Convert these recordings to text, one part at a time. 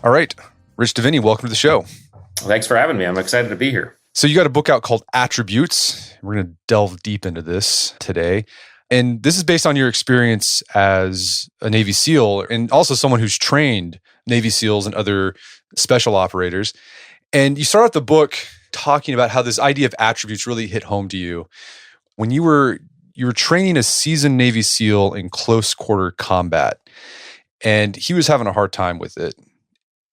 All right. Rich Diviney, welcome to the show. Thanks for having me. I'm excited to be here. So you got a book out called Attributes. We're going to delve deep into this today. And this is based on your experience as a Navy SEAL and also someone who's trained Navy SEALs and other special operators. And you start out the book talking about how this idea of attributes really hit home to you when you were training a seasoned Navy SEAL in close quarter combat. And he was having a hard time with it.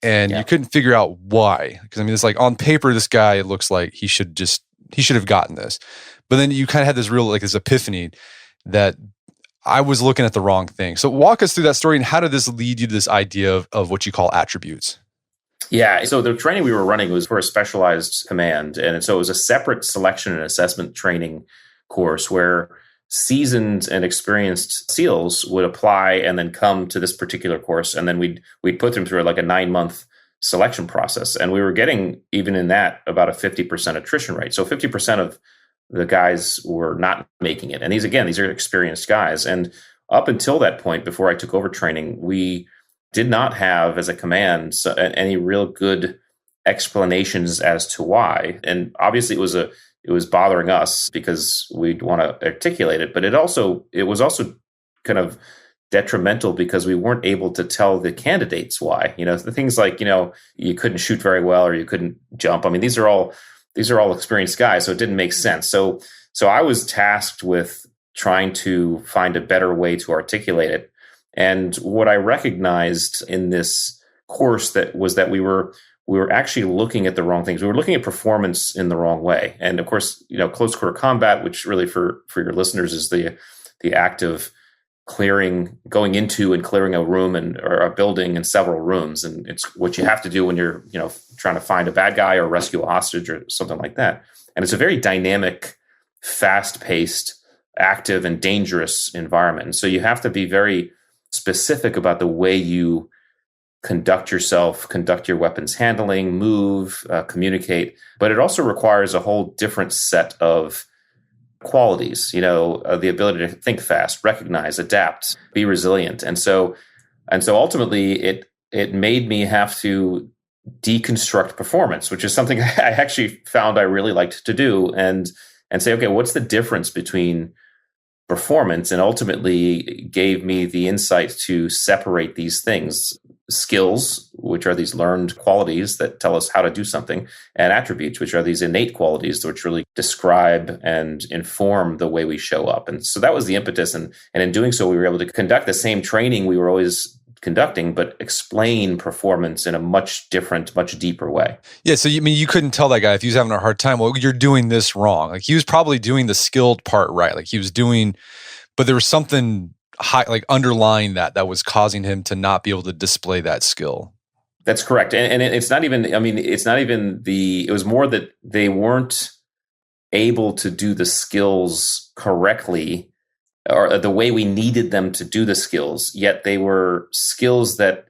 And you couldn't figure out why. Because I mean, it's like on paper, this guy, it looks like he should have gotten this. But then you kind of had this real, this epiphany that I was looking at the wrong thing. So walk us through that story, and how did this lead you to this idea of what you call attributes? Yeah. So the training we were running was for a specialized command. And so it was a separate selection and assessment training course where seasoned and experienced SEALs would apply and then come to this particular course. And then we'd put them through a 9-month selection process. And we were getting, even in that, about a 50% attrition rate. So 50% of the guys were not making it. And these are experienced guys. And up until that point, before I took over training, we did not have, as a command, any real good explanations as to why. And obviously it was bothering us because we'd want to articulate it, but it was also kind of detrimental because we weren't able to tell the candidates why. The things like, you couldn't shoot very well or you couldn't jump. I mean, these are all experienced guys, so it didn't make sense. So I was tasked with trying to find a better way to articulate it. And what I recognized in this course that we were actually looking at the wrong things. We were looking at performance in the wrong way. And of course, close quarter combat, which really for your listeners is the act of going into and clearing a room or a building in several rooms. And it's what you have to do when you're, trying to find a bad guy or rescue a hostage or something like that. And it's a very dynamic, fast-paced, active, and dangerous environment. And so you have to be very specific about the way you conduct yourself, conduct your weapons handling, move, communicate. But it also requires a whole different set of qualities, the ability to think fast, recognize, adapt, be resilient. And so ultimately it made me have to deconstruct performance, which is something I actually found I really liked to do, and say, okay, what's the difference between performance, and ultimately gave me the insight to separate these things: skills, which are these learned qualities that tell us how to do something, and attributes, which are these innate qualities which really describe and inform the way we show up. And so that was the impetus. And in doing so, we were able to conduct the same training we were always conducting, but explain performance in a much different, much deeper way. Yeah. So you couldn't tell that guy if he was having a hard time, well, you're doing this wrong. Like he was probably doing the skilled part right. Like he was doing, but there was something underlying that was causing him to not be able to display that skill. That's correct. And it's not even, it was more that they weren't able to do the skills correctly or the way we needed them to do the skills, yet they were skills that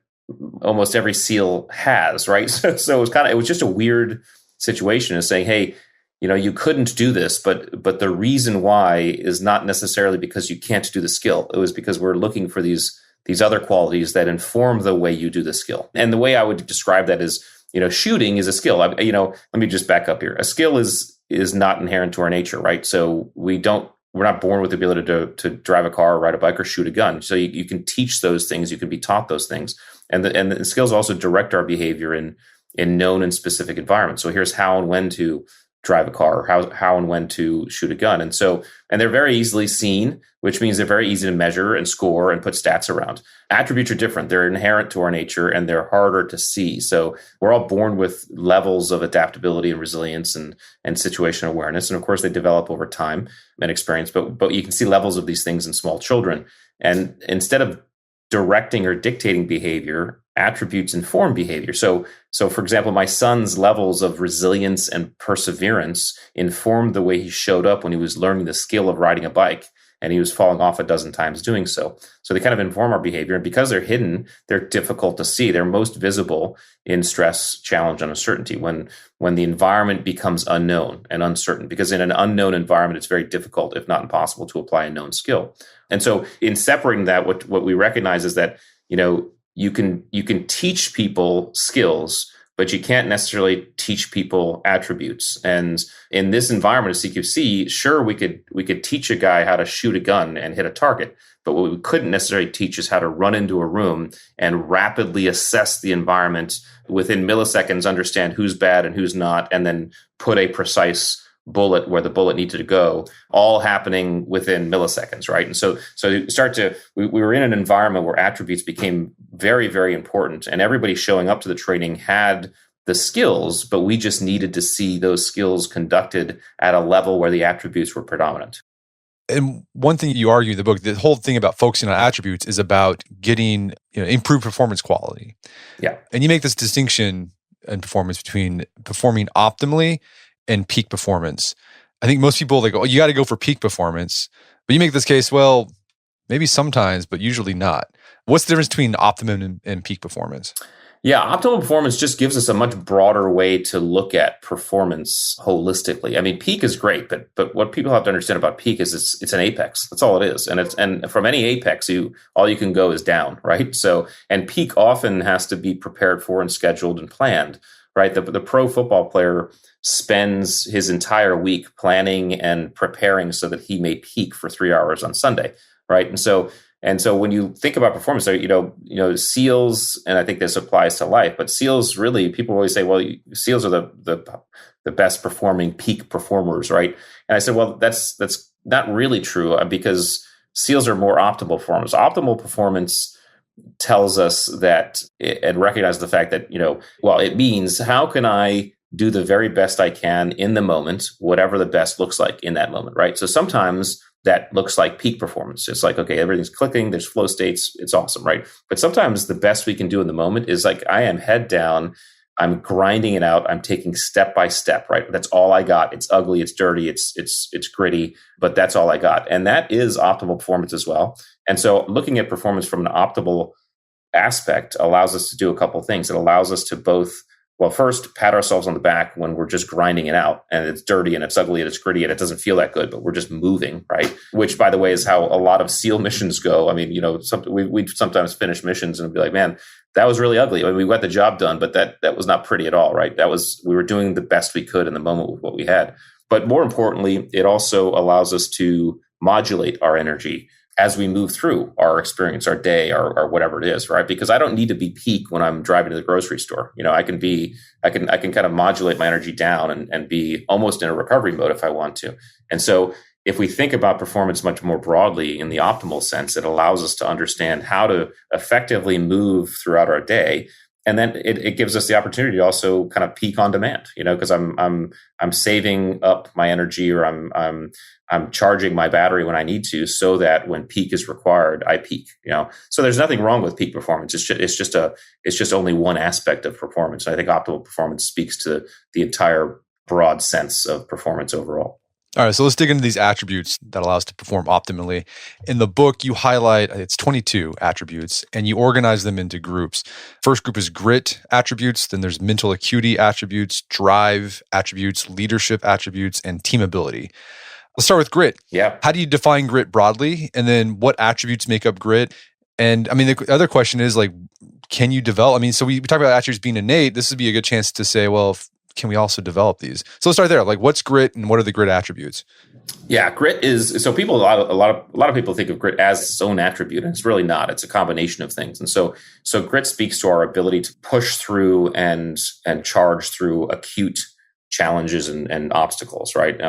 almost every SEAL has, right? So it was just a weird situation of saying, hey, you couldn't do this, but the reason why is not necessarily because you can't do the skill. It was because we're looking for these other qualities that inform the way you do the skill. And the way I would describe that is, shooting is a skill. Let me just back up here. A skill is not inherent to our nature, right? So we're not born with the ability to drive a car or ride a bike or shoot a gun. So you can teach those things. You can be taught those things. And the skills also direct our behavior in known and specific environments. So here's how and when to drive a car, or how and when to shoot a gun. And they're very easily seen, which means they're very easy to measure and score and put stats around. Attributes are different. They're inherent to our nature and they're harder to see. So we're all born with levels of adaptability and resilience and situational awareness. And of course they develop over time and experience, but you can see levels of these things in small children. And instead of directing or dictating behavior, attributes inform behavior. So for example, my son's levels of resilience and perseverance informed the way he showed up when he was learning the skill of riding a bike, and he was falling off a dozen times doing so. So they kind of inform our behavior. And because they're hidden, they're difficult to see. They're most visible in stress, challenge, and uncertainty, when the environment becomes unknown and uncertain. Because in an unknown environment, it's very difficult, if not impossible, to apply a known skill. And so in separating that, what we recognize is that, you can teach people skills, but you can't necessarily teach people attributes. And in this environment of CQC, sure, we could teach a guy how to shoot a gun and hit a target, but what we couldn't necessarily teach is how to run into a room and rapidly assess the environment within milliseconds, understand who's bad and who's not, and then put a precise bullet where the bullet needed to go, all happening within milliseconds, right? And so we were in an environment where attributes became very, very important, and everybody showing up to the training had the skills, but we just needed to see those skills conducted at a level where the attributes were predominant. And one thing you argue in the book, the whole thing about focusing on attributes is about getting improved performance quality. Yeah. And you make this distinction in performance between performing optimally and peak performance. I think most people, they go, oh, you got to go for peak performance. But you make this case, well, maybe sometimes, but usually not. What's the difference between optimum and peak performance? Yeah, optimal performance just gives us a much broader way to look at performance holistically. I mean, peak is great, but what people have to understand about peak is it's an apex. That's all it is. And from any apex, all you can go is down, right? So, and peak often has to be prepared for and scheduled and planned, right? The pro football player spends his entire week planning and preparing so that he may peak for 3 hours on Sunday, right? And so when you think about performance, SEALs, and I think this applies to life, but SEALs really, people always say, well, SEALs are the best performing peak performers, right? And I said, well, that's not really true, because SEALs are more optimal performers. Optimal performance tells us that, and recognizes the fact that, it means how can I do the very best I can in the moment, whatever the best looks like in that moment, right? So sometimes that looks like peak performance. It's like, okay, everything's clicking, there's flow states, it's awesome, right? But sometimes the best we can do in the moment is like, I am head down, I'm grinding it out, I'm taking step by step, right? That's all I got. It's ugly, it's dirty, it's gritty, but that's all I got. And that is optimal performance as well. And so looking at performance from an optimal aspect allows us to do a couple of things. It allows us to both, well, first, pat ourselves on the back when we're just grinding it out and it's dirty and it's ugly and it's gritty and it doesn't feel that good, but we're just moving, right? Which, by the way, is how a lot of SEAL missions go. I mean, we sometimes finish missions and be like, man, that was really ugly. I mean, we got the job done, but that was not pretty at all, right? We were doing the best we could in the moment with what we had. But more importantly, it also allows us to modulate our energy as we move through our experience, our day, or whatever it is, right? Because I don't need to be peak when I'm driving to the grocery store. I can kind of modulate my energy down and be almost in a recovery mode if I want to. And so if we think about performance much more broadly in the optimal sense, it allows us to understand how to effectively move throughout our day. And then it gives us the opportunity to also kind of peak on demand, because I'm saving up my energy, or I'm charging my battery when I need to, so that when peak is required, I peak. So there's nothing wrong with peak performance. It's just only one aspect of performance. And I think optimal performance speaks to the entire broad sense of performance overall. All right, so let's dig into these attributes that allow us to perform optimally. In the book, you highlight, it's 22 attributes, and you organize them into groups. First group is grit attributes, then there's mental acuity attributes, drive attributes, leadership attributes, and teamability. Let's start with grit. Yeah. How do you define grit broadly? And then what attributes make up grit? And I mean, the other question is, like, can you develop? I mean, so we talk about attributes being innate. This would be a good chance to say, well, can we also develop these? So let's start there. Like, what's grit and what are the grit attributes? Yeah, grit is, so people, a lot of people think of grit as its own attribute, and it's really not. It's a combination of things. And so grit speaks to our ability to push through and charge through acute challenges and obstacles, right?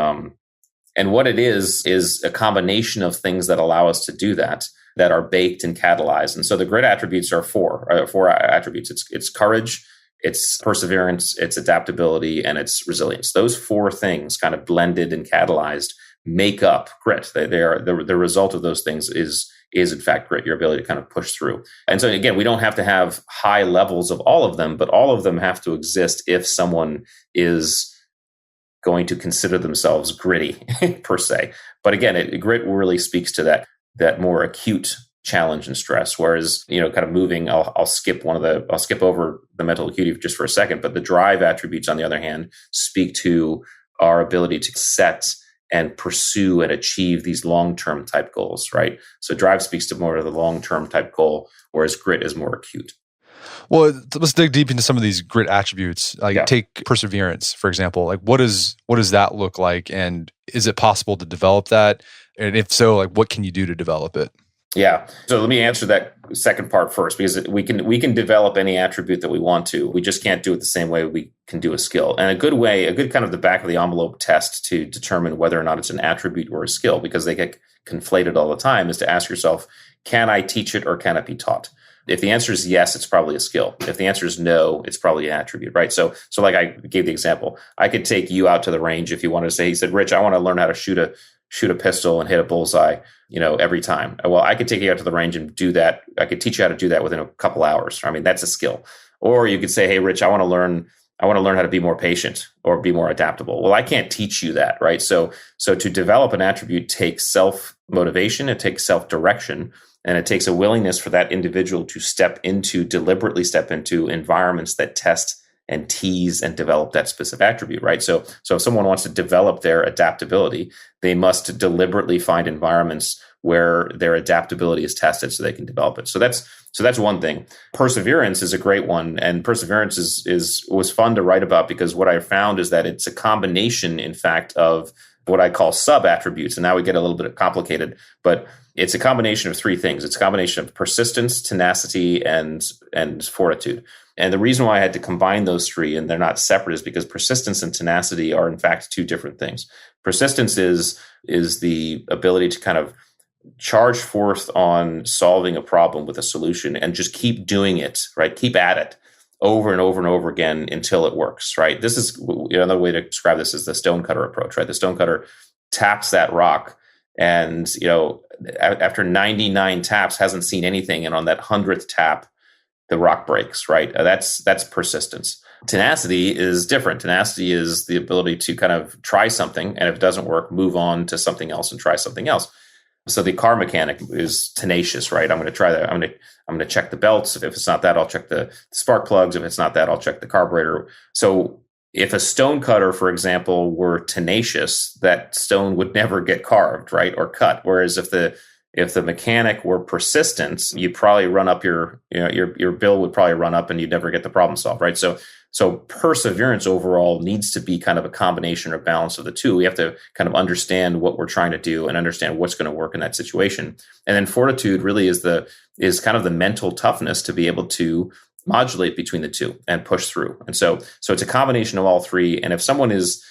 And what it is a combination of things that allow us to do that are baked and catalyzed. And so the grit attributes are four attributes. It's courage, it's perseverance, it's adaptability, and it's resilience. Those four things kind of blended and catalyzed make up grit. They are the result of those things is in fact grit, your ability to kind of push through. And so again, we don't have to have high levels of all of them, but all of them have to exist if someone is going to consider themselves gritty per se. But again, grit really speaks to that more acute challenge and stress. Whereas, kind of moving, I'll skip over the mental acuity just for a second, but the drive attributes, on the other hand, speak to our ability to set and pursue and achieve these long-term type goals, right? So drive speaks to more of the long-term type goal, whereas grit is more acute. Well, let's dig deep into some of these grit attributes. Like take perseverance, for example. Like what does that look like? And is it possible to develop that? And if so, like what can you do to develop it? Yeah. So let me answer that second part first, because we can develop any attribute that we want to. We just can't do it the same way we can do a skill. And a good kind of the back of the envelope test to determine whether or not it's an attribute or a skill, because they get conflated all the time, is to ask yourself, can I teach it or can it be taught? If the answer is yes, it's probably a skill. If the answer is no, it's probably an attribute, right? So like I gave the example, I could take you out to the range if you wanted to say, he said, Rich, I want to learn how to shoot a pistol and hit a bullseye, every time. Well, I could take you out to the range and do that. I could teach you how to do that within a couple hours. I mean, that's a skill. Or you could say, hey, Rich, I want to learn how to be more patient or be more adaptable. Well, I can't teach you that, right? So to develop an attribute takes self-motivation, it takes self-direction, and it takes a willingness for that individual to deliberately step into environments that test and tease and develop that specific attribute, right? So if someone wants to develop their adaptability, they must deliberately find environments where their adaptability is tested so they can develop it. So that's one thing. Perseverance is a great one, and perseverance was fun to write about, because what I found is that it's a combination, in fact, of what I call sub attributes. And now we get a little bit complicated, but it's a combination of three things. It's a combination of persistence, tenacity, and fortitude. And the reason why I had to combine those three, and they're not separate, is because persistence and tenacity are in fact two different things. Persistence is the ability to kind of charge forth on solving a problem with a solution and just keep doing it, right? Keep at it over and over and over again until it works, right? This is another way to describe this is the stonecutter approach, right? The stonecutter taps that rock, and after 99 taps hasn't seen anything, and on that 100th tap the rock breaks, right? That's persistence. Tenacity is different. Tenacity is the ability to kind of try something, and if it doesn't work, move on to something else and try something else. So the car mechanic is tenacious, right? I'm going to try that. I'm going to check the belts. If it's not that, I'll check the spark plugs. If it's not that, I'll check the carburetor. So if a stone cutter, for example, were tenacious, that stone would never get carved, right, or cut. Whereas if the mechanic were persistent, you'd probably run up your bill would probably run up, and you'd never get the problem solved, right? So perseverance overall needs to be kind of a combination or balance of the two. We have to kind of understand what we're trying to do and understand what's going to work in that situation. And then fortitude really is kind of the mental toughness to be able to modulate between the two and push through. And so it's a combination of all three. And if someone is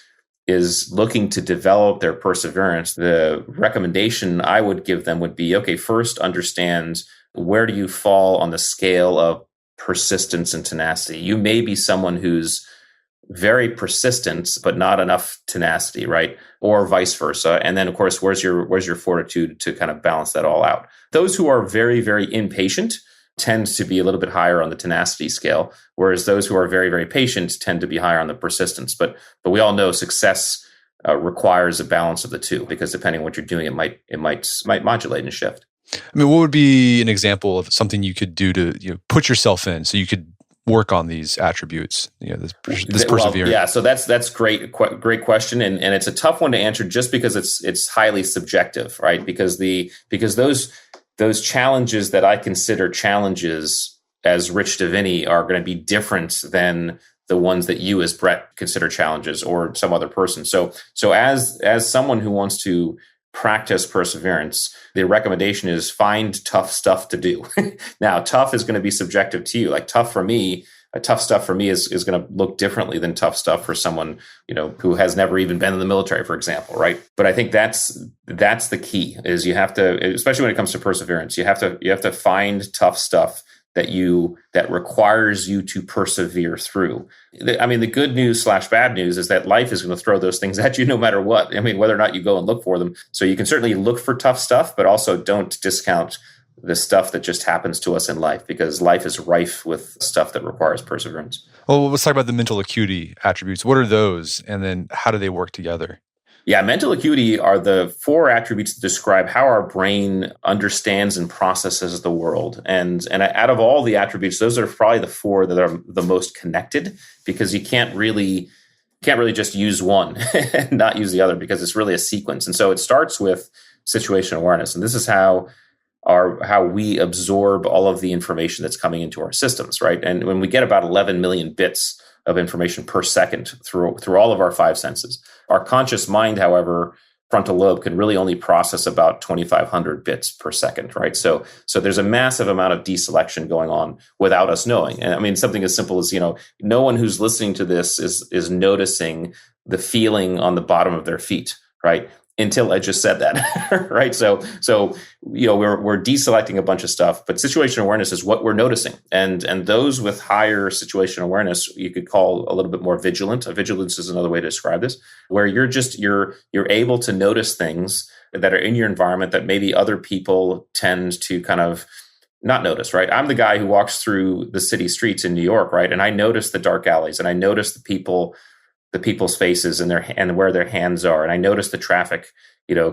looking to develop their perseverance, the recommendation I would give them would be, okay, first understand, where do you fall on the scale of persistence and tenacity? You may be someone who's very persistent, but not enough tenacity, right? Or vice versa. And then, of course, where's your fortitude to kind of balance that all out? Those who are very, very impatient tend to be a little bit higher on the tenacity scale, whereas those who are very, very patient tend to be higher on the persistence. But we all know success requires a balance of the two, because depending on what you're doing, it might modulate and shift. I mean, what would be an example of something you could do to put yourself in so you could work on these attributes? This perseverance. Well, yeah, so that's great question, and it's a tough one to answer just because it's highly subjective, right? Because those challenges that I consider challenges as Rich Diviney are going to be different than the ones that you as Brett consider challenges, or some other person. So as someone who wants to practice perseverance, the recommendation is find tough stuff to do. Now, tough is going to be subjective to you. Like tough stuff for me is going to look differently than tough stuff for someone, who has never even been in the military, for example, right? But I think that's the key, is you have to, especially when it comes to perseverance, you have to find tough stuff that requires you to persevere through. I mean, the good news / bad news is that life is going to throw those things at you no matter what. I mean, whether or not you go and look for them. So you can certainly look for tough stuff, but also don't discount the stuff that just happens to us in life, because life is rife with stuff that requires perseverance. Well, let's talk about the mental acuity attributes. What are those? And then how do they work together? Yeah, mental acuity are the 4 attributes that describe how our brain understands and processes the world. And out of all the attributes, those are probably the 4 that are the most connected, because you can't really can't really just use one and not use the other because it's really a sequence. And so it starts with situational awareness. And this is how we absorb all of the information that's coming into our systems, right? And when we get about 11 million bits of information per second through all of our five senses, our conscious mind, however, frontal lobe can really only process about 2,500 bits per second, right? So there's a massive amount of deselection going on without us knowing. And I mean, something as simple as, no one who's listening to this is noticing the feeling on the bottom of their feet, right? Until I just said that, right? So we're deselecting a bunch of stuff, but situational awareness is what we're noticing, and those with higher situational awareness you could call a little bit more vigilant. Vigilance is another way to describe this, where you're able to notice things that are in your environment that maybe other people tend to kind of not notice, right? I'm the guy who walks through the city streets in New York, right? And I notice the dark alleys, and I notice the people's faces and where their hands are. And I notice the traffic,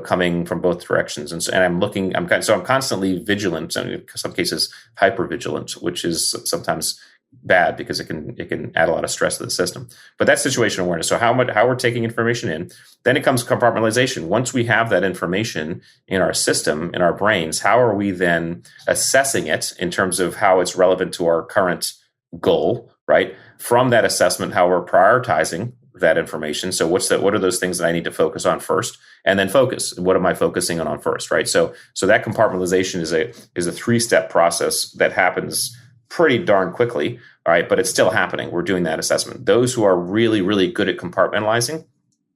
coming from both directions. And I'm constantly vigilant, and in some cases hyper vigilant, which is sometimes bad because it can add a lot of stress to the system. But that's situational awareness. So how we're taking information in. Then it comes compartmentalization. Once we have that information in our system, in our brains, how are we then assessing it in terms of how it's relevant to our current goal, right? From that assessment, how we're prioritizing that information. So what are those things that I need to focus on first, and then focus. What am I focusing on first, right? So that compartmentalization is a 3-step process that happens pretty darn quickly, all right? But it's still happening. We're doing that assessment. Those who are really, really good at compartmentalizing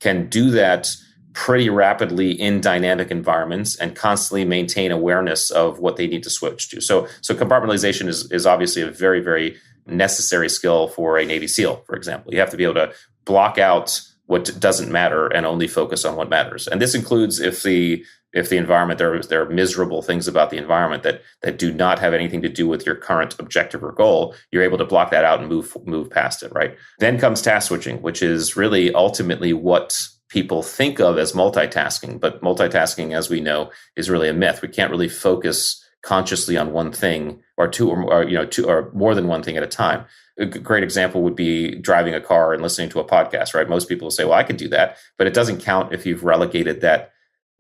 can do that pretty rapidly in dynamic environments and constantly maintain awareness of what they need to switch to. So compartmentalization is obviously a very, very necessary skill for a Navy SEAL, for example. You have to be able to block out what doesn't matter and only focus on what matters. And this includes if the environment, there are miserable things about the environment that do not have anything to do with your current objective or goal, you're able to block that out and move past it, right? Then comes task switching, which is really ultimately what people think of as multitasking. But multitasking, as we know, is really a myth. We can't really focus consciously on one thing or two or more than one thing at a time. A great example would be driving a car and listening to a podcast, right? Most people say, well, I can do that, but it doesn't count if you've relegated that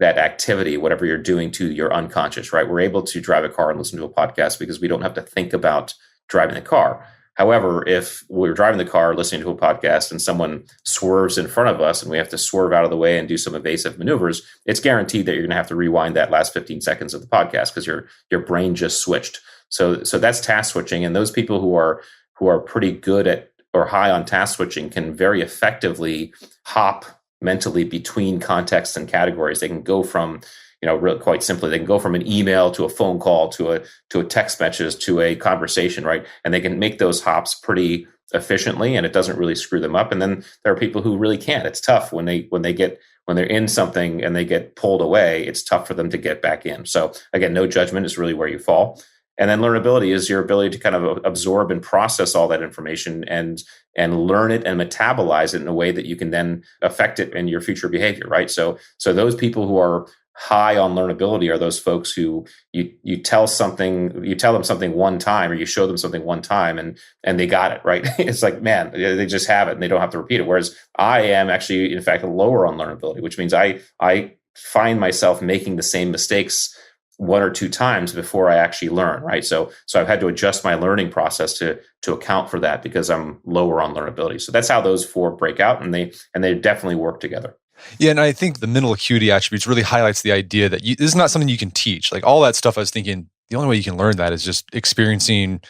activity, whatever you're doing, to your unconscious, right? We're able to drive a car and listen to a podcast because we don't have to think about driving the car. However, if we're driving the car, listening to a podcast, and someone swerves in front of us and we have to swerve out of the way and do some evasive maneuvers, it's guaranteed that you're going to have to rewind that last 15 seconds of the podcast because your brain just switched. So that's task switching. And those people who are pretty good at or high on task switching can very effectively hop mentally between contexts and categories. They can go from, really quite simply, they can go from an email to a phone call to a text message to a conversation, right? And they can make those hops pretty efficiently, and it doesn't really screw them up. And then there are people who really can't. It's tough when they're in something and they get pulled away. It's tough for them to get back in. So again, no judgment is really where you fall. And then learnability is your ability to kind of absorb and process all that information and learn it and metabolize it in a way that you can then affect it in your future behavior, right? So those people who are high on learnability are those folks who you tell them something one time, or you show them something one time and they got it, right? It's like, man, they just have it and they don't have to repeat it. Whereas I am actually, in fact, lower on learnability, which means I find myself making the same mistakes one or two times before I actually learn, right? So I've had to adjust my learning process to account for that because I'm lower on learnability. So that's how those four break out, and they definitely work together. Yeah, and I think the mental acuity attributes really highlights the idea that this is not something you can teach. Like all that stuff, I was thinking the only way you can learn that is just experiencing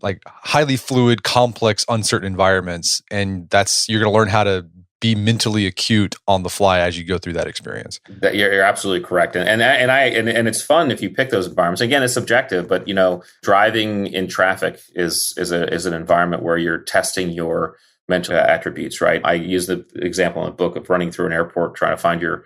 like highly fluid, complex, uncertain environments, and you're going to learn how to be mentally acute on the fly as you go through that experience. You're absolutely correct, and it's fun if you pick those environments. Again, it's subjective, but driving in traffic is an environment where you're testing your mental attributes, right? I use the example in the book of running through an airport trying to find your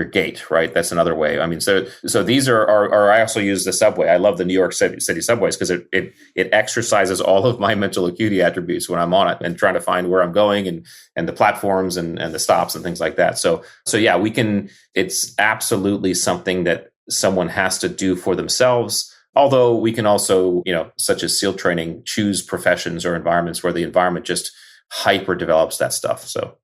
gate, right? That's another way. I mean, so these are I also use the subway. I love the New York City subways because it exercises all of my mental acuity attributes when I'm on it and trying to find where I'm going and the platforms and the stops and things like that. So yeah, it's absolutely something that someone has to do for themselves. Although we can also, such as SEAL training, choose professions or environments where the environment just hyper develops that stuff. So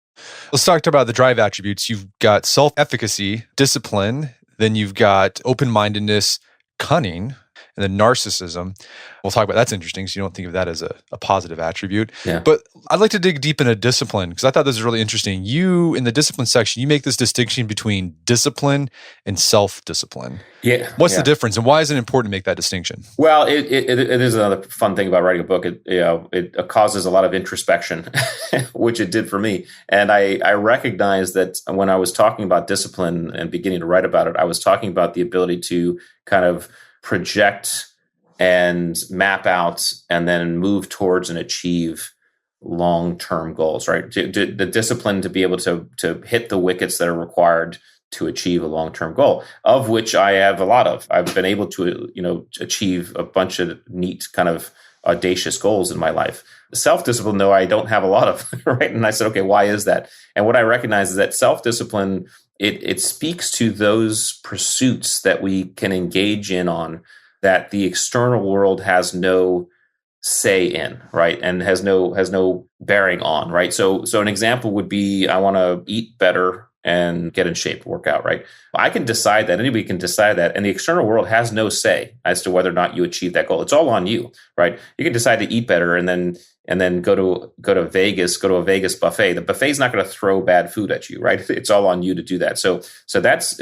Let's talk about the drive attributes. You've got self-efficacy, discipline, then you've got open-mindedness, cunning, and then narcissism. We'll talk about that's interesting. So you don't think of that as a positive attribute. Yeah. But I'd like to dig deep into discipline because I thought this was really interesting. You, in the discipline section, you make this distinction between discipline and self-discipline. Yeah. What's the difference and why is it important to make that distinction? Well, it is another fun thing about writing a book. It causes a lot of introspection, which it did for me. And I recognize that when I was talking about discipline and beginning to write about it, I was talking about the ability to kind of project and map out and then move towards and achieve long-term goals, right? The discipline to be able to hit the wickets that are required to achieve a long-term goal, of which I have a lot of. I've been able to, achieve a bunch of neat kind of audacious goals in my life. Self-discipline, though, I don't have a lot of, right? And I said, okay, why is that? And what I recognize is that self-discipline, it speaks to those pursuits that we can engage in on that the external world has no say in, right? And has no bearing on, right? So an example would be, I want to eat better and get in shape, work out, right? I can decide that. Anybody can decide that. And the external world has no say as to whether or not you achieve that goal. It's all on you, right? You can decide to eat better and then go to Vegas, go to a Vegas buffet. The buffet's not going to throw bad food at you, right? It's all on you to do that. So that's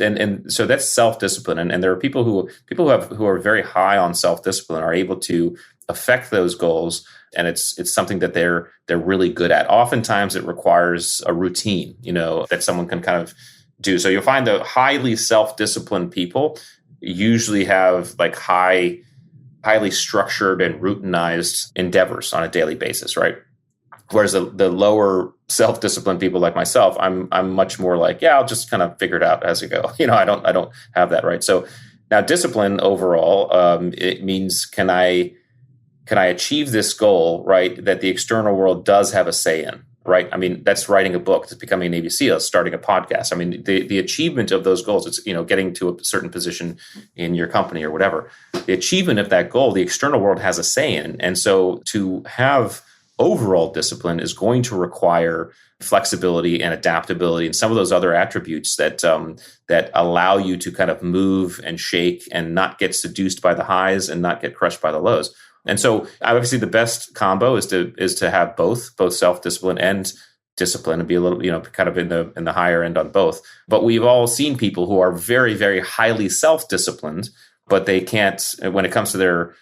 so that's self-discipline. And there are people who are very high on self-discipline are able to affect those goals. And it's something that they're really good at. Oftentimes it requires a routine, that someone can kind of do. So you'll find the highly self-disciplined people usually have like highly structured and routinized endeavors on a daily basis, right? Whereas the lower self-disciplined people like myself, I'm much more like, yeah, I'll just kind of figure it out as I go. I don't have that, right? So now discipline overall, it means can I achieve this goal, right, that the external world does have a say in, right? I mean, that's writing a book, it's becoming a Navy SEAL, starting a podcast. I mean, the achievement of those goals, it's, getting to a certain position in your company or whatever. The achievement of that goal, the external world has a say in. And so to have overall discipline is going to require flexibility and adaptability and some of those other attributes that allow you to kind of move and shake and not get seduced by the highs and not get crushed by the lows. And so obviously the best combo is to have both self-discipline and discipline and be a little, kind of in the higher end on both. But we've all seen people who are very, very highly self-disciplined, but they can't, when it comes to their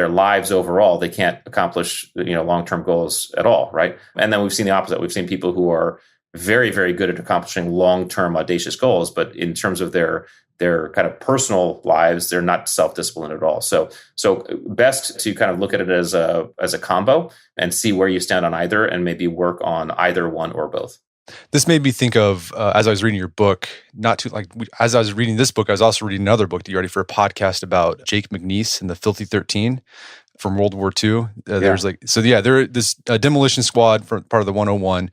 lives overall, they can't accomplish, long-term goals at all, right? And then we've seen the opposite. We've seen people who are very, very good at accomplishing long-term audacious goals, but in terms of their kind of personal lives, they're not self-disciplined at all. So best to kind of look at it as a combo and see where you stand on either and maybe work on either one or both. This made me think of, as I was reading your book, as I was reading this book, I was also reading another book that you ready for a podcast about Jake McNeese and the Filthy 13 from World War II. There's they're this demolition squad from part of the 101.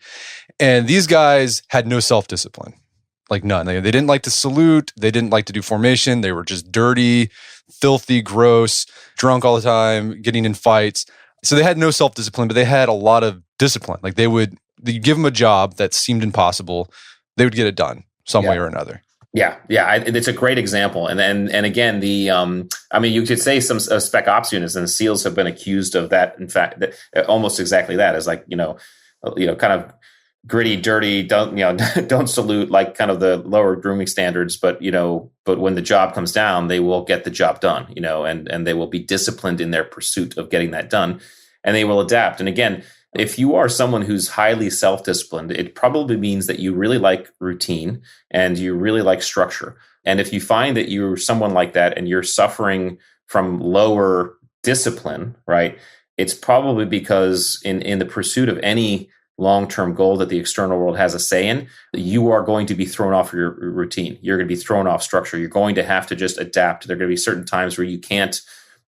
And these guys had no self-discipline. Like none. They didn't like to salute. They didn't like to do formation. They were just dirty, filthy, gross, drunk all the time, getting in fights. So they had no self-discipline, but they had a lot of discipline. Like you'd give them a job that seemed impossible, they would get it done some way or another. Yeah. It's a great example. And again, you could say some spec ops units and SEALs have been accused of that. In fact, almost exactly that is like, kind of gritty, dirty, don't salute, like kind of the lower grooming standards, but when the job comes down, they will get the job done, and they will be disciplined in their pursuit of getting that done, and they will adapt. And again, if you are someone who's highly self-disciplined, it probably means that you really like routine and you really like structure. And if you find that you're someone like that and you're suffering from lower discipline, right, it's probably because in the pursuit of any long-term goal that the external world has a say in, you are going to be thrown off your routine. You're going to be thrown off structure. You're going to have to just adapt. There are going to be certain times where you can't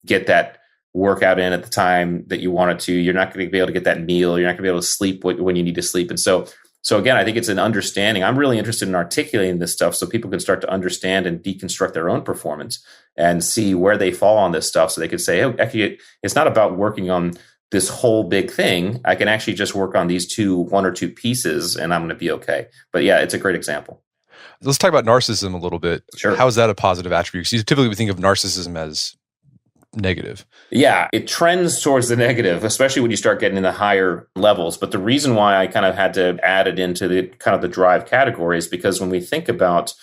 get that workout in at the time that you wanted to. You're not going to be able to get that meal. You're not going to be able to sleep when you need to sleep. And so again, I think it's an understanding. I'm really interested in articulating this stuff so people can start to understand and deconstruct their own performance and see where they fall on this stuff so they could say, oh, actually, it's not about working on this whole big thing. I can actually just work on these one or two pieces and I'm going to be okay. But yeah, it's a great example. Let's talk about narcissism a little bit. Sure. How is that a positive attribute? Because you typically think of narcissism as negative. Yeah, it trends towards the negative, especially when you start getting in the higher levels. But the reason why I kind of had to add it into the kind of the drive category is because when we think about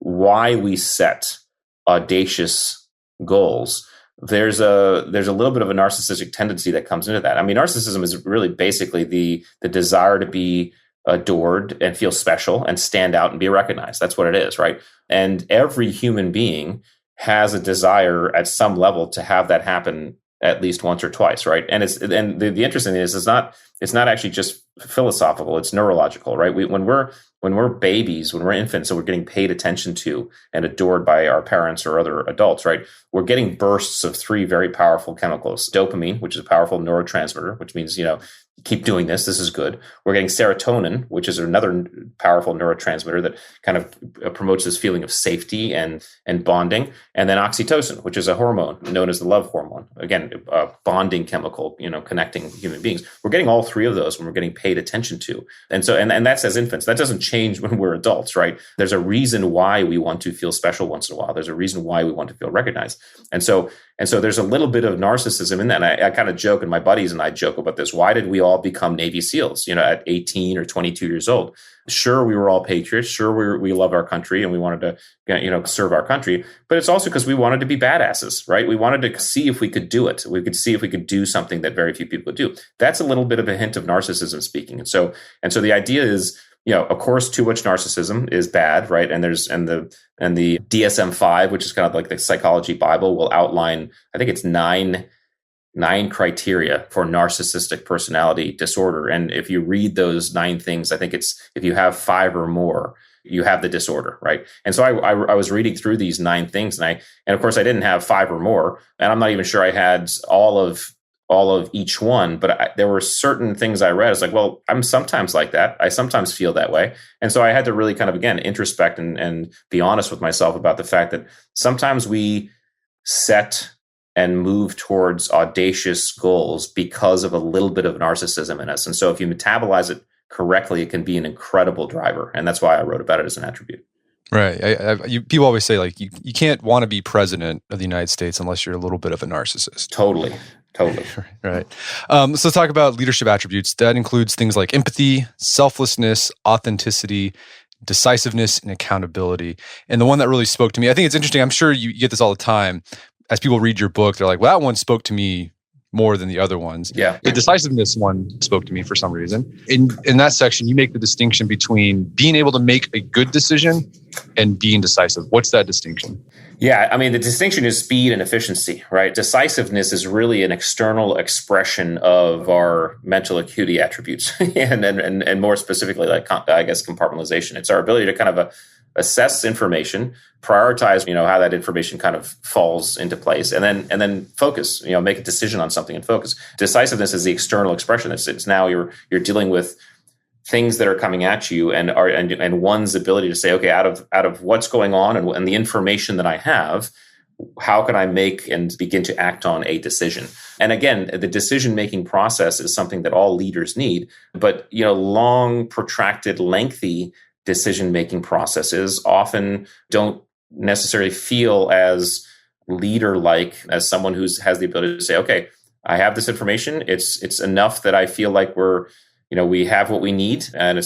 why we set audacious goals, there's a little bit of a narcissistic tendency that comes into that. I mean, narcissism is really basically the desire to be adored and feel special and stand out and be recognized. That's what it is, right? And every human being has a desire at some level to have that happen at least once or twice, right? And the interesting thing is it's not actually just philosophical, it's neurological, right? When we're babies, when we're infants, so we're getting paid attention to and adored by our parents or other adults, right? We're getting bursts of three very powerful chemicals. Dopamine, which is a powerful neurotransmitter, which means, keep doing this is good. We're getting serotonin, which is another powerful neurotransmitter that kind of promotes this feeling of safety and bonding. And then oxytocin, which is a hormone known as the love hormone. Again, a bonding chemical, connecting human beings. We're getting all three of those when we're getting paid attention to. And so, and that's as infants. That doesn't change when we're adults, right? There's a reason why we want to feel special once in a while. There's a reason why we want to feel recognized. And so there's a little bit of narcissism in that. And I kind of joke, and my buddies and I joke about this. Why did we all become Navy SEALs, at 18 or 22 years old? Sure, we were all patriots. Sure, we love our country and we wanted to, serve our country. But it's also because we wanted to be badasses, right? We wanted to see if we could do it. We could see if we could do something that very few people could do. That's a little bit of a hint of narcissism speaking. And so the idea is, of course, too much narcissism is bad, right? And the DSM-5, which is kind of like the psychology Bible, will outline, I think it's nine criteria for narcissistic personality disorder. And if you read those 9 things, I think it's, if you have 5 or more, you have the disorder, right? And so I was reading through these 9 things, and of course I didn't have 5 or more, and I'm not even sure I had all of each one, but there were certain things I read. I was like, well, I'm sometimes like that. I sometimes feel that way. And so I had to really kind of, again, introspect and be honest with myself about the fact that sometimes we set and move towards audacious goals because of a little bit of narcissism in us. And so if you metabolize it correctly, it can be an incredible driver. And that's why I wrote about it as an attribute. Right. People always say, like, you can't want to be president of the United States unless you're a little bit of a narcissist. Totally. Right. So let's talk about leadership attributes. That includes things like empathy, selflessness, authenticity, decisiveness, and accountability. And the one that really spoke to me, I think it's interesting. I'm sure you get this all the time. As people read your book, they're like, well, that one spoke to me more than the other ones. Yeah. The decisiveness one spoke to me for some reason. In that section, you make the distinction between being able to make a good decision and being decisive. What's that distinction? Yeah, I mean, the distinction is speed and efficiency, right? Decisiveness is really an external expression of our mental acuity attributes, and more specifically, like, I guess, compartmentalization. It's our ability to kind of assess information, prioritize, how that information kind of falls into place, and then focus, make a decision on something and focus. Decisiveness is the external expression. It's now you're dealing with things that are coming at you, and one's ability to say, okay, out of what's going on and the information that I have, how can I make and begin to act on a decision? And again, the decision-making process is something that all leaders need, but long, protracted, lengthy decision-making processes often don't necessarily feel as leader-like as someone who has the ability to say, okay, I have this information. It's enough that I feel like we have what we need, and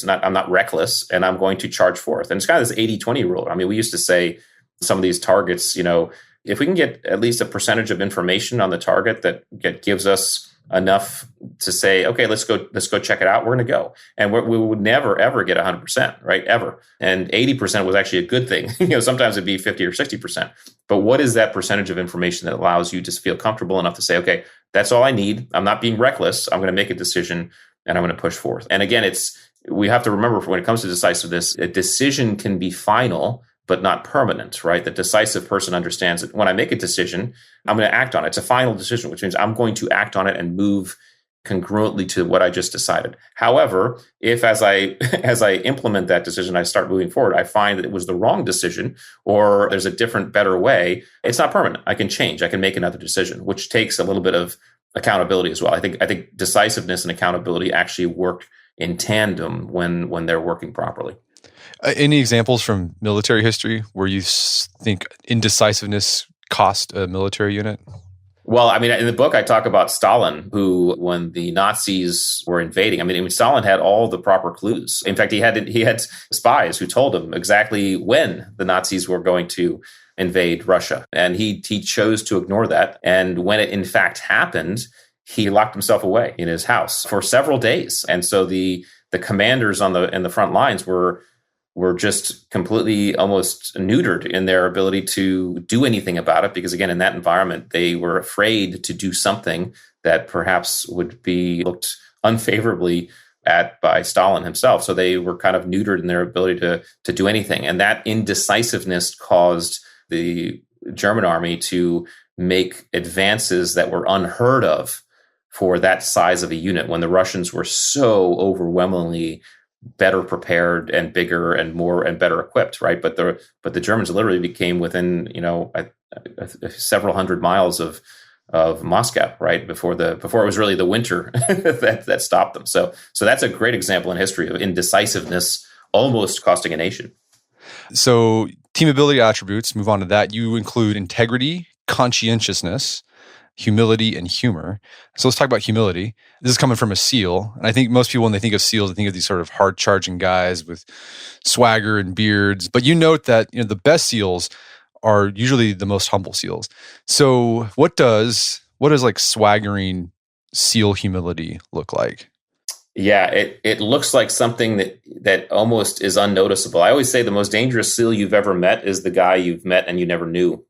I'm not reckless, and I'm going to charge forth. And it's kind of this 80-20 rule. I mean, we used to say some of these targets, if we can get at least a percentage of information on the target that gives us enough to say, okay, let's go check it out, we're going to go. And we would never, ever get 100%, right? Ever. And 80% was actually a good thing. Sometimes it'd be 50 or 60%. But what is that percentage of information that allows you to feel comfortable enough to say, okay, that's all I need. I'm not being reckless. I'm going to make a decision and I'm going to push forth. And again, we have to remember, when it comes to decisiveness, a decision can be final, but not permanent, right? The decisive person understands that when I make a decision, I'm going to act on it. It's a final decision, which means I'm going to act on it and move congruently to what I just decided. However, if as I implement that decision, I start moving forward, I find that it was the wrong decision, or there's a different, better way, it's not permanent. I can change. I can make another decision, which takes a little bit of accountability as well. I think decisiveness and accountability actually work in tandem when they're working properly. Any examples from military history where you think indecisiveness cost a military unit? Well, I mean, in the book, I talk about Stalin, who, when the Nazis were invading, I mean, Stalin had all the proper clues. In fact, he had spies who told him exactly when the Nazis were going to invade Russia, and he chose to ignore that. And when it in fact happened, he locked himself away in his house for several days. And so the commanders in the front lines were just completely almost neutered in their ability to do anything about it, because again, in that environment, they were afraid to do something that perhaps would be looked unfavorably at by Stalin himself. So they were kind of neutered in their ability to do anything. And that indecisiveness caused the German army to make advances that were unheard of for that size of a unit, when the Russians were so overwhelmingly better prepared and bigger and more and better equipped, right? But the Germans literally became within several hundred miles of Moscow, right? Before it was really the winter that stopped them. So that's a great example in history of indecisiveness almost costing a nation. So teamability attributes, move on to that. You include integrity, conscientiousness, humility, and humor. So let's talk about humility. This is coming from a SEAL. And I think most people, when they think of SEALs, they think of these sort of hard-charging guys with swagger and beards. But you note that the best SEALs are usually the most humble SEALs. So what does like swaggering SEAL humility look like? Yeah, it looks like something that almost is unnoticeable. I always say the most dangerous SEAL you've ever met is the guy you've met and you never knew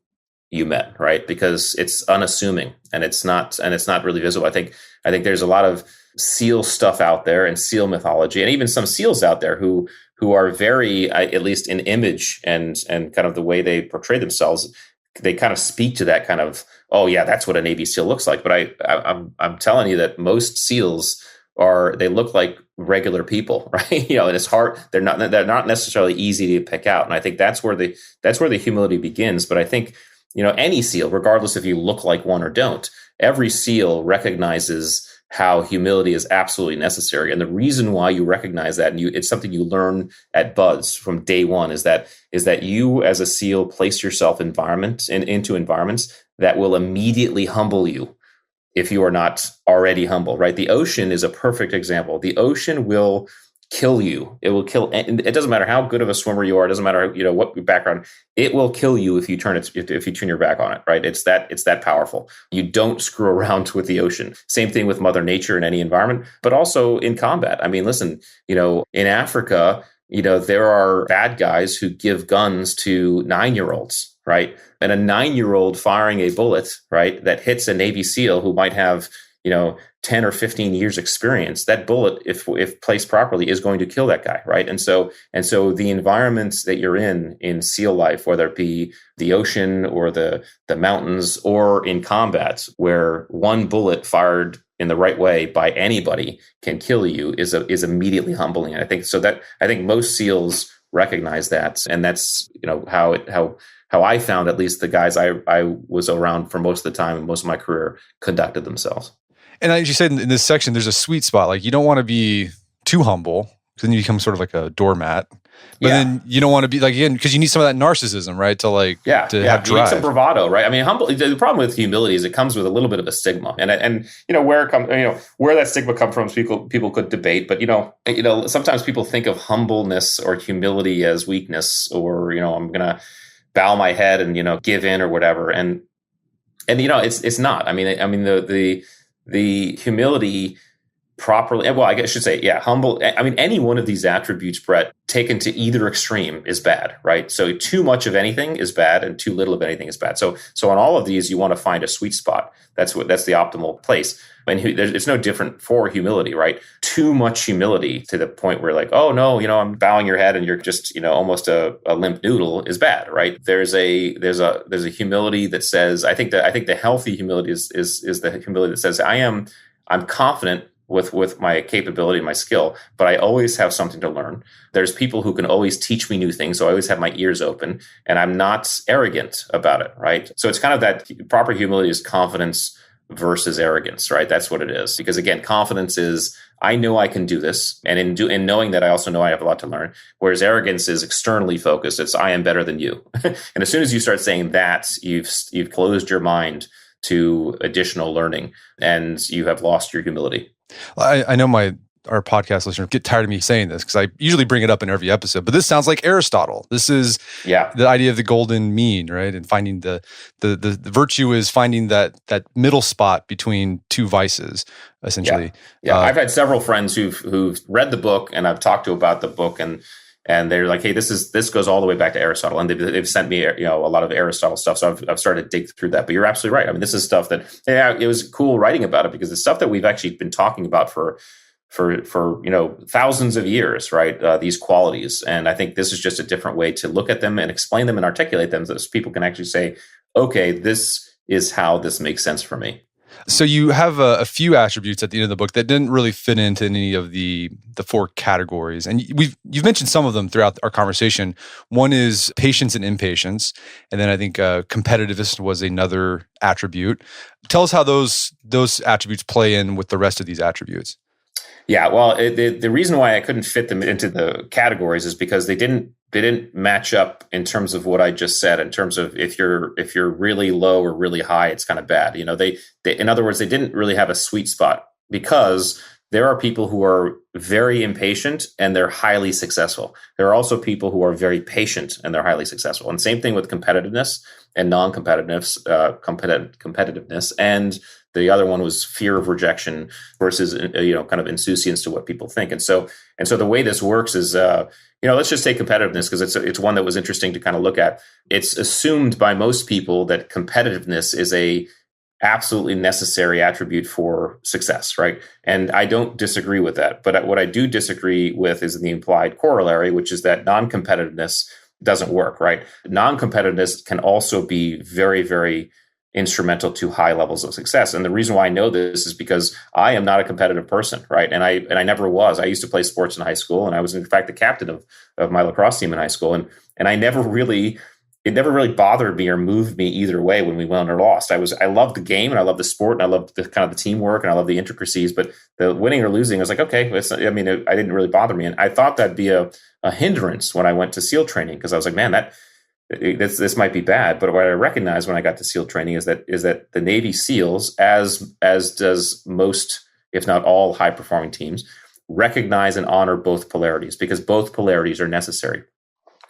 you met, right? Because it's unassuming and it's not really visible. I think there's a lot of SEAL stuff out there and SEAL mythology, and even some SEALs out there who are very, at least in image and kind of the way they portray themselves, they kind of speak to that kind of, oh yeah, that's what a Navy SEAL looks like. But I'm telling you that most SEAls they look like regular people, right? And it's hard. They're not necessarily easy to pick out. And I think that's where the humility begins. But I think, any SEAL, regardless if you look like one or don't, every SEAL recognizes how humility is absolutely necessary. And the reason why you recognize that, and it's something you learn at Buzz from day one, is that you as a SEAL place yourself into environments that will immediately humble you if you are not already humble, right? The ocean is a perfect example. The ocean will kill you. It will kill. It doesn't matter how good of a swimmer you are. It doesn't matter what your background. It will kill you if you turn your back on it. Right? It's that powerful. You don't screw around with the ocean. Same thing with Mother Nature in any environment, but also in combat. I mean, listen. In Africa, there are bad guys who give guns to 9-year-olds, right? And a 9-year-old firing a bullet, right, that hits a Navy SEAL who might have 10 or 15 years experience, that bullet, if placed properly, is going to kill that guy, right? And so the environments that you're in SEAL life, whether it be the ocean or the mountains or in combat, where one bullet fired in the right way by anybody can kill you, is immediately humbling. And I think most SEALs recognize that, and that's how I found at least the guys I was around for most of the time and most of my career conducted themselves. And as you said in this section, there's a sweet spot. Like, you don't want to be too humble, because then you become sort of like a doormat. But then you don't want to be, like, again, because you need some of that narcissism, right? To have drive. You need some bravado, right? I mean, the problem with humility is it comes with a little bit of a stigma, and where it comes, where that stigma comes from, people could debate. But sometimes people think of humbleness or humility as weakness, or I'm gonna bow my head and give in or whatever, and it's not. I mean the humility properly, well, I guess I should say, humble. I mean, any one of these attributes, Brett, taken to either extreme is bad, right? So too much of anything is bad, and too little of anything is bad. So on all of these, you want to find a sweet spot. That's the optimal place. And it's no different for humility, right? Too much humility to the point where, like, oh no, I'm bowing your head and you're just almost a limp noodle is bad, right? There's a humility that says, I think the healthy humility is the humility that says, I'm confident with my capability and my skill, but I always have something to learn. There's people who can always teach me new things, so I always have my ears open, and I'm not arrogant about it, right? So it's kind of that proper humility is confidence versus arrogance, right? That's what it is. Because again, confidence is, I know I can do this. And in knowing that, I also know I have a lot to learn. Whereas arrogance is externally focused. It's, I am better than you. And as soon as you start saying that, you've closed your mind to additional learning and you have lost your humility. I know our podcast listeners get tired of me saying this because I usually bring it up in every episode, but this sounds like Aristotle. This is the idea of the golden mean, right? And finding the virtue is finding that middle spot between two vices, essentially. Yeah. I've had several friends who've read the book and I've talked to about the book and they're like, hey, this goes all the way back to Aristotle. And they've sent me, a lot of Aristotle stuff. So I've started to dig through that. But you're absolutely right. I mean, this is stuff that, it was cool writing about it because it's stuff that we've actually been talking about for thousands of years, right? These qualities. And I think this is just a different way to look at them and explain them and articulate them so people can actually say, okay, this is how this makes sense for me. So you have a few attributes at the end of the book that didn't really fit into any of the four categories. And you've mentioned some of them throughout our conversation. One is patience and impatience. And then I think competitiveness was another attribute. Tell us how those attributes play in with the rest of these attributes. Yeah, well, the reason why I couldn't fit them into the categories is because they didn't match up in terms of what I just said. In terms of if you're really low or really high, it's kind of bad. They in other words, they didn't really have a sweet spot because there are people who are very impatient and they're highly successful. There are also people who are very patient and they're highly successful. And same thing with competitiveness and non-competitiveness, competitiveness, and the other one was fear of rejection versus kind of insouciance to what people think. And so the way this works is let's just take competitiveness because it's one that was interesting to kind of look at. It's assumed by most people that competitiveness is a absolutely necessary attribute for success, right? And I don't disagree with that. But what I do disagree with is the implied corollary, which is that non-competitiveness doesn't work, right? Non-competitiveness can also be very, very instrumental to high levels of success. And the reason why I know this is because I am not a competitive person, right? And I never was. I used to play sports in high school, and I was in fact the captain of my lacrosse team in high school. And it never really bothered me or moved me either way when we won or lost. I loved the game and I loved the sport and I loved the kind of the teamwork and I loved the intricacies, but the winning or losing, I was like, okay, it didn't really bother me. And I thought that'd be a hindrance when I went to SEAL training because I was like, man, this might be bad. But what I recognized when I got to SEAL training is that the Navy SEALs, as does most, if not all, high performing teams, recognize and honor both polarities because both polarities are necessary.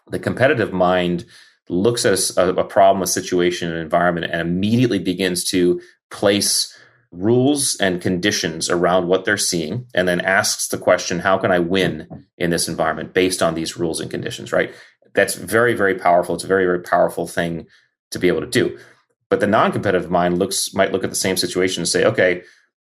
The competitive mind looks at a problem, a situation, an environment, and immediately begins to place rules and conditions around what they're seeing, and then asks the question, how can I win in this environment based on these rules and conditions, right? That's very, very powerful. It's a very, very powerful thing to be able to do. But the non-competitive mind might look at the same situation and say, okay,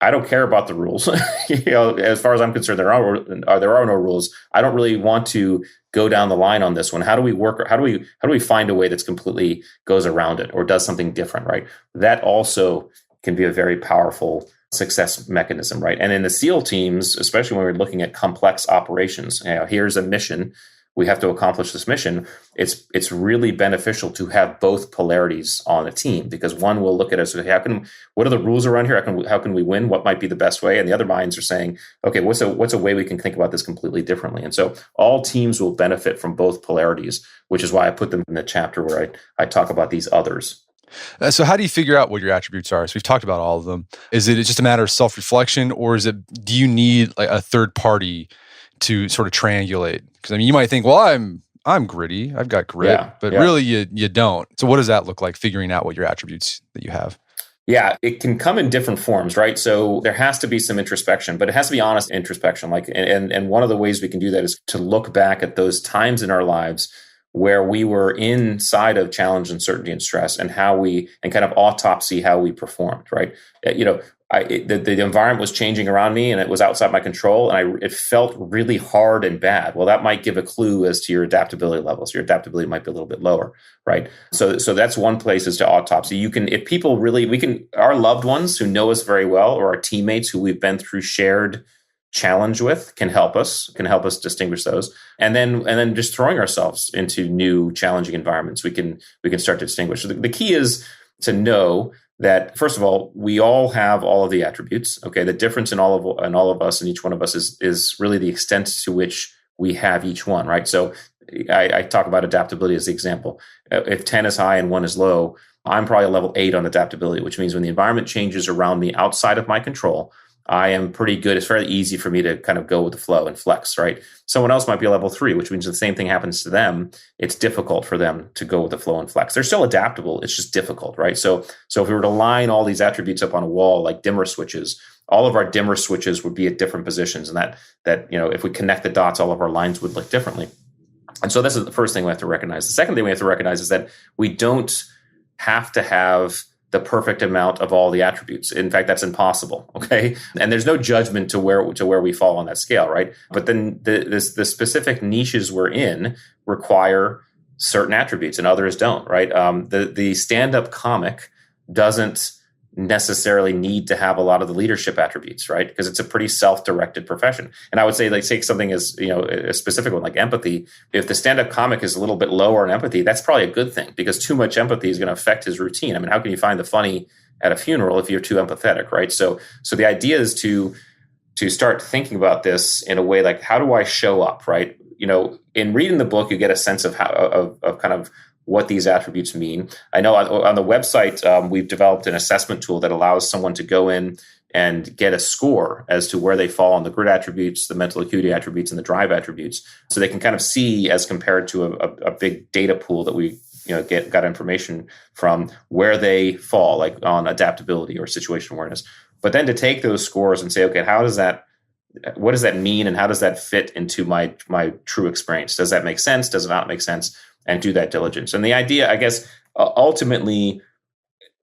I don't care about the rules. As far as I'm concerned, there are no rules. I don't really want to go down the line on this one. How do we work? How do we find a way that's completely goes around it or does something different, right? That also can be a very powerful success mechanism, right? And in the SEAL teams, especially when we're looking at complex operations, here's a mission. We have to accomplish this mission. It's really beneficial to have both polarities on a team because one will look at us, what are the rules around here? How can we win? What might be the best way? And the other minds are saying, okay, what's a way we can think about this completely differently? And so all teams will benefit from both polarities, which is why I put them in the chapter where I talk about these others. So how do you figure out what your attributes are? So we've talked about all of them. Is it just a matter of self-reflection, or do you need like a third party to sort of triangulate? Because you might think, well, I'm gritty, I've got grit, but really you don't. So what does that look like, figuring out what your attributes that you have? Yeah, it can come in different forms, right? So there has to be some introspection, but it has to be honest introspection. And one of the ways we can do that is to look back at those times in our lives where we were inside of challenge, uncertainty, and stress, and kind of autopsy how we performed, right? The environment was changing around me and it was outside my control and it felt really hard and bad. Well, that might give a clue as to your adaptability levels. Your adaptability might be a little bit lower, right? So that's one place is to autopsy. Our loved ones who know us very well or our teammates who we've been through shared challenge with can help us distinguish those. And then just throwing ourselves into new challenging environments, we can start to distinguish. So the key is to know that, first of all, we all have all of the attributes. Okay, the difference in all of us and each one of us is really the extent to which we have each one, right? So I talk about adaptability as the example. If 10 is high and 1 is low, I'm probably a level 8 on adaptability, which means when the environment changes around me outside of my control, I am pretty good. It's fairly easy for me to kind of go with the flow and flex, right? Someone else might be a level 3, which means the same thing happens to them. It's difficult for them to go with the flow and flex. They're still adaptable. It's just difficult, right? So if we were to line all these attributes up on a wall like dimmer switches, all of our dimmer switches would be at different positions. And that if we connect the dots, all of our lines would look differently. And so this is the first thing we have to recognize. The second thing we have to recognize is that we don't have to have the perfect amount of all the attributes. In fact, that's impossible. Okay. And there's no judgment to where we fall on that scale, right? But then the specific niches we're in require certain attributes and others don't, right? The stand-up comic doesn't necessarily need to have a lot of the leadership attributes, right? Because it's a pretty self-directed profession. And I would say, like, take something as, a specific one like empathy. If the stand-up comic is a little bit lower in empathy, that's probably a good thing, because too much empathy is going to affect his routine. I mean, how can you find the funny at a funeral if you're too empathetic, right? So the idea is to start thinking about this in a way like, how do I show up, right? In reading the book, you get a sense of how of kind of what these attributes mean. I know on the website, we've developed an assessment tool that allows someone to go in and get a score as to where they fall on the grit attributes, the mental acuity attributes, and the drive attributes. So they can kind of see, as compared to a big data pool that we got information from, where they fall, like on adaptability or situation awareness. But then to take those scores and say, okay, what does that mean, and how does that fit into my true experience? Does that make sense? Does it not make sense? And do that diligence. And the idea, I guess, ultimately,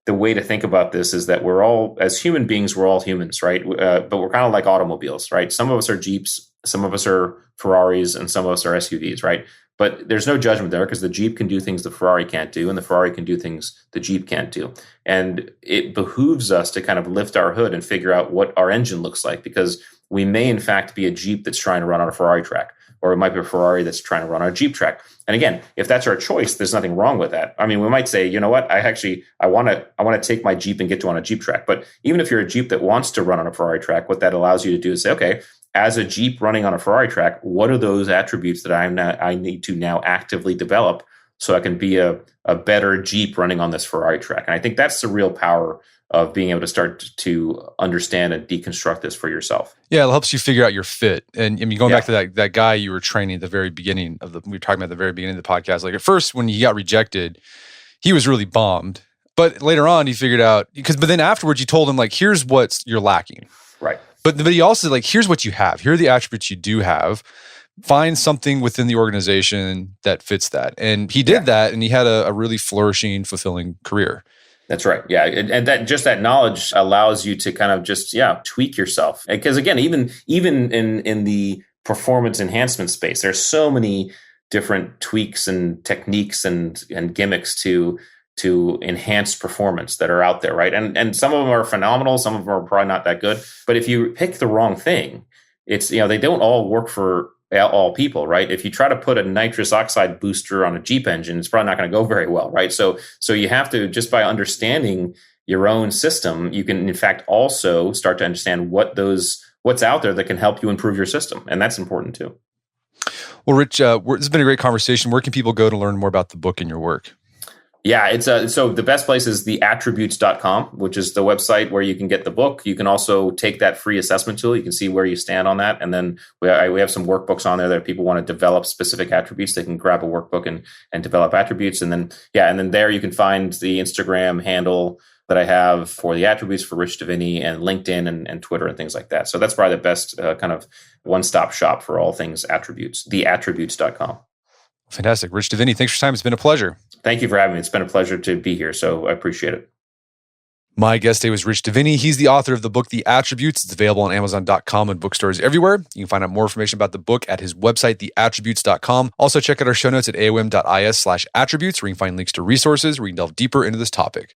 the way to think about this is that we're all, as human beings, we're all humans, right? But we're kind of like automobiles, right? Some of us are Jeeps, some of us are Ferraris, and some of us are SUVs, right? But there's no judgment there, because the Jeep can do things the Ferrari can't do, and the Ferrari can do things the Jeep can't do. And it behooves us to kind of lift our hood and figure out what our engine looks like, because we may, in fact, be a Jeep that's trying to run on a Ferrari track, or it might be a Ferrari that's trying to run on a Jeep track. And again, if that's our choice, there's nothing wrong with that. I mean, we might say, you know what, I want to take my Jeep and get to on a Jeep track. But even if you're a Jeep that wants to run on a Ferrari track, what that allows you to do is say, okay, as a Jeep running on a Ferrari track, what are those attributes that I need to now actively develop so I can be a better Jeep running on this Ferrari track? And I think that's the real power of being able to start to understand and deconstruct this for yourself. Yeah, it helps you figure out your fit. And I mean, going back to that guy you were training at the very beginning we were talking about at the very beginning of the podcast, like at first when he got rejected, he was really bummed. But later on, he figured out, but then afterwards you told him, like, here's what you're lacking. Right. But he also, like, here's what you have. Here are the attributes you do have. Find something within the organization that fits that. And he did that, and he had a really flourishing, fulfilling career. That's right. Yeah. And that knowledge allows you to kind of just, tweak yourself. Because again, even in the performance enhancement space, there's so many different tweaks and techniques and gimmicks to enhance performance that are out there, right? And some of them are phenomenal. Some of them are probably not that good. But if you pick the wrong thing, it's, they don't all work for all people, right? If you try to put a nitrous oxide booster on a Jeep engine, it's probably not going to go very well, right? So you have to, just by understanding your own system, you can in fact also start to understand what's out there that can help you improve your system. And that's important too. Well, Rich, this has been a great conversation. Where can people go to learn more about the book and your work? Yeah, it's so the best place is theattributes.com, which is the website where you can get the book. You can also take that free assessment tool. You can see where you stand on that. And then we have some workbooks on there that if people want to develop specific attributes, they can grab a workbook and develop attributes. And then there you can find the Instagram handle that I have for the attributes for Rich Diviney, and LinkedIn and Twitter and things like that. So that's probably the best kind of one-stop shop for all things attributes, theattributes.com. Fantastic. Rich Diviney, thanks for your time. It's been a pleasure. Thank you for having me. It's been a pleasure to be here. So I appreciate it. My guest today was Rich Diviney. He's the author of the book, The Attributes. It's available on Amazon.com and bookstores everywhere. You can find out more information about the book at his website, theattributes.com. Also, check out our show notes at aom.is/attributes, where you can find links to resources where you can delve deeper into this topic.